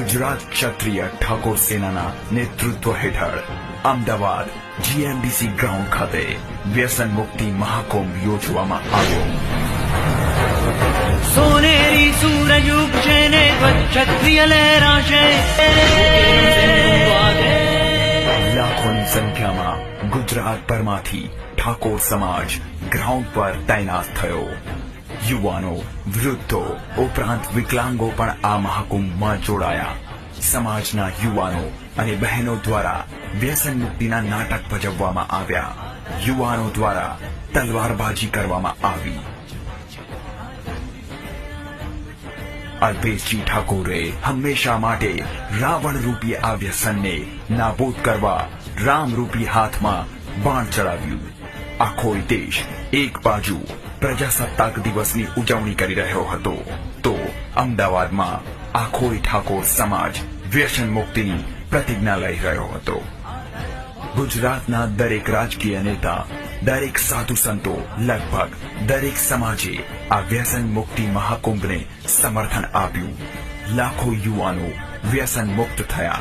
ગુજરાત ક્ષત્રિય ઠાકોર સેનાના નેતૃત્વ હેઠળ અમદાવાદ જીએમડીસી ગ્રાઉન્ડ ખાતે વ્યસન મુક્તિ મહાકુંભ યોજવામાં આવ્યો. સોનેરી સૂરજ ઉગશે ને ક્ષત્રિય લહેરાશે. લાખોની સંખ્યામાં ગુજરાતભરમાંથી ઠાકોર સમાજ ગ્રાઉન્ડ પર તૈનાત થયો. યુવાનો, વૃદ્ધો ઉપરાંત વિકલાંગો પણ આ મહાકુંભમાં જોડાયા. સમાજના યુવાનો અને બહેનો દ્વારા વ્યસન મુક્તિના નાટક ભજવવામાં આવ્યા. યુવાનો દ્વારા તલવારબાજી કરવામાં આવી. અલ્પેશજી ઠાકોરે હંમેશા માટે રાવણ રૂપી આ વ્યસનને નાબૂદ કરવા રામ રૂપી હાથમાં બાણ ચડાવ્યું. આખો દેશ એક બાજુ પ્રજાસત્તાક દિવસની ઉજવણી કરી રહ્યો હતો તો અમદાવાદમાં આખો ઠાકોર સમાજ વ્યસન મુક્તિની પ્રતિજ્ઞા લઈ રહ્યો હતો. ગુજરાતના દરેક રાજકીય નેતા, દરેક સાધુ સંતો, લગભગ દરેક સમાજે આ વ્યસન મુક્તિ મહાકુંભને સમર્થન આપ્યું. લાખો યુવાનો વ્યસન મુક્ત થયા.